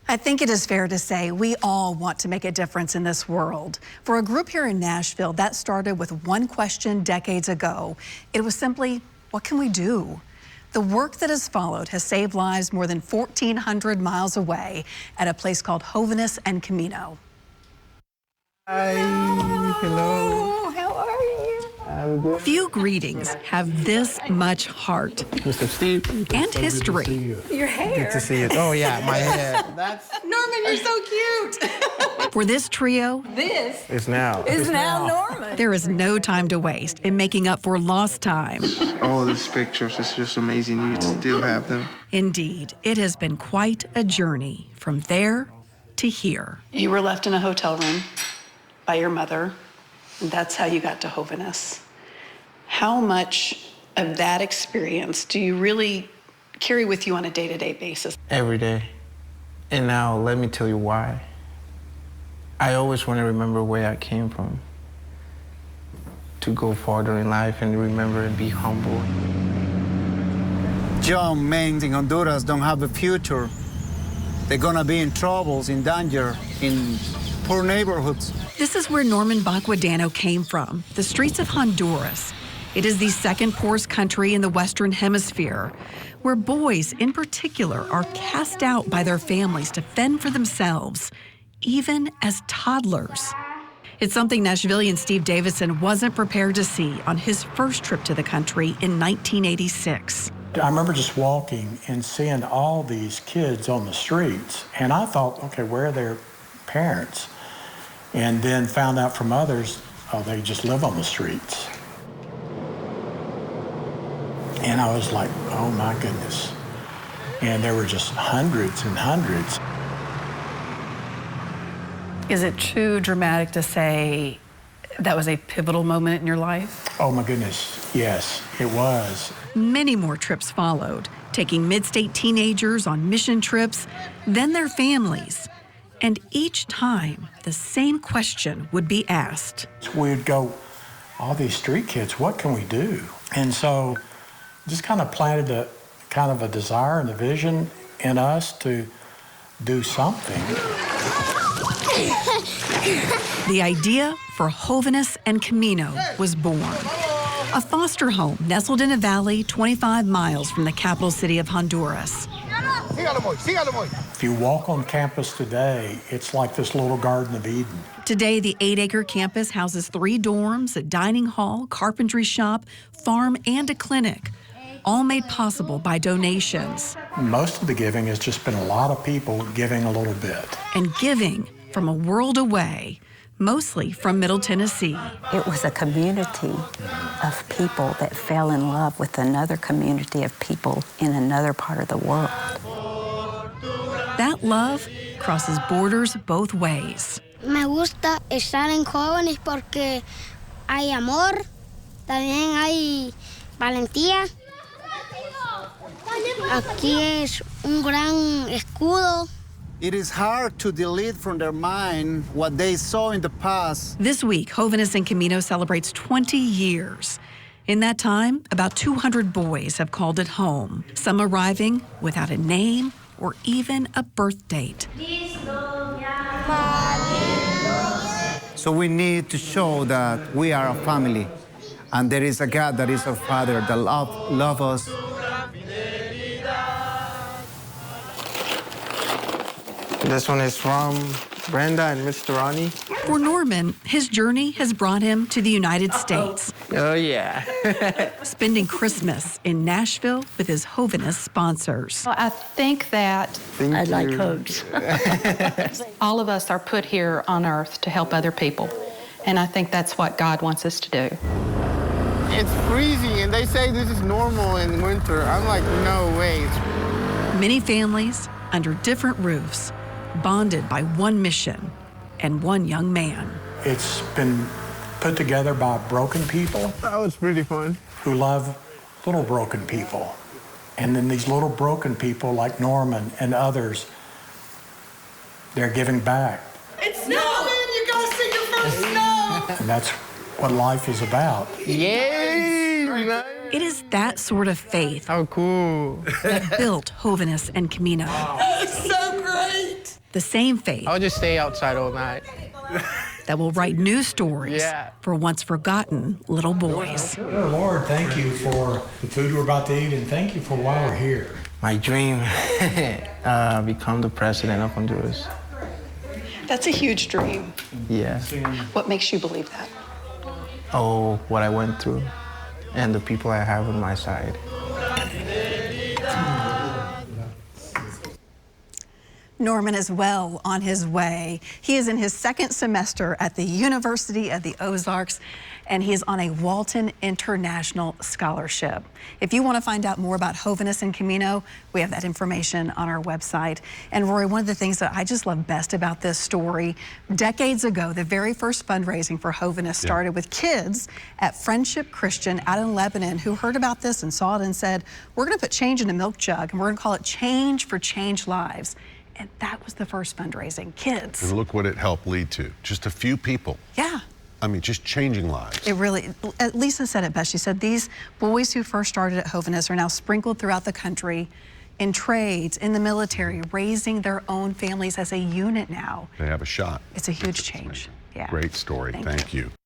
I think it is fair to say we all want to make a difference in this world. For a group here in Nashville, that started with one question decades ago. It was simply, what can we do? The work that has followed has saved lives more than 1,400 miles away at a place called Hoviness and Camino. Hi, hello. How are you? I'm good. Few greetings have this much heart Mr. Steve. and history. Your hair. Good to see you. Oh yeah, my hair. That's Norman, you're so cute. For this trio, This It's now. is now Norman. there is no time to waste in making up for lost time. All these pictures, it's just amazing you still have them. Indeed, it has been quite a journey from there to here. You were left in a hotel room by your mother. That's how you got to Hoviness. How much of that experience do you really carry with you on a day-to-day basis? Every day. And now let me tell you why. I always want to remember where I came from. To go farther in life and remember and be humble. Young men in Honduras don't have a future. They're gonna be in troubles, in danger, in poor neighborhoods. This is where Norman Baquedano came from, the streets of Honduras. It is the second poorest country in the Western Hemisphere, where boys in particular are cast out by their families to fend for themselves, even as toddlers. It's something Nashvillian Steve Davison wasn't prepared to see on his first trip to the country in 1986. I remember just walking and seeing all these kids on the streets, and I thought, okay, where are their parents? And then found out from others, oh, they just live on the streets. And I was like, oh my goodness. And there were just hundreds and hundreds. Is it too dramatic to say that was a pivotal moment in your life? Oh my goodness, yes, it was. Many more trips followed, taking mid-state teenagers on mission trips, then their families. And each time, the same question would be asked. We'd go, all these street kids, what can we do? And so just kind of planted a desire and a vision in us to do something. The idea for Hoviness and Camino was born. A foster home nestled in a valley 25 miles from the capital city of Honduras. If you walk on campus today, it's like this little Garden of Eden. Today, the 8-acre campus houses 3 dorms, a dining hall, carpentry shop, farm, and a clinic, all made possible by donations. Most of the giving has just been a lot of people giving a little bit. And giving from a world away, mostly from Middle Tennessee. It was a community of people that fell in love with another community of people in another part of the world. That love crosses borders both ways. Me gusta estar en jóvenes porque hay amor, también hay valentía. Aquí es un gran escudo. It is hard to delete from their mind what they saw in the past. This week, Hoviness and Camino celebrates 20 years. In that time, about 200 boys have called it home, some arriving without a name or even a birth date. So we need to show that we are a family, and there is a God that is our Father that loves us. This one is from Brenda and Mr. Ronnie. For Norman, his journey has brought him to the United States. Oh yeah. Spending Christmas in Nashville with his Hoviness sponsors. Well, I think that I like hugs. all of us are put here on earth to help other people. And I think that's what God wants us to do. It's freezing and they say this is normal in winter. I'm like, no way. Many families under different roofs, bonded by one mission and one young man. It's been put together by broken people That was pretty fun. who love little broken people. And then these little broken people like Norman and others, they're giving back. It's snowing! You gotta see your first snow! And that's what life is about. Yay! It is that sort of faith How cool. that built Hoviness and Camino. It's so great! the same faith I'll just stay outside all night. that will write new stories for once forgotten little boys. Dear Lord, thank you for the food we're about to eat, and thank you for why we're here. My dream, become the president of Honduras. That's a huge dream. Yeah. What makes you believe that? Oh, what I went through and the people I have on my side. Norman is well on his way. He is in his second semester at the University of the Ozarks, and he is on a Walton International Scholarship. If you want to find out more about Jovenes and Camino, we have that information on our website. And Rory, one of the things that I just love best about this story, decades ago, the very first fundraising for Jovenes started with kids at Friendship Christian out in Lebanon who heard about this and saw it and said, we're going to put change in a milk jug, and we're going to call it Change for Change Lives. And that was the first fundraising, kids. And look what it helped lead to. Just a few people. Yeah. I mean, just changing lives. It really, Lisa said it best. She said these boys who first started at Jovenes are now sprinkled throughout the country in trades, in the military, raising their own families as a unit now. They have a shot. It's a huge change. Yeah. Great story. Thank you.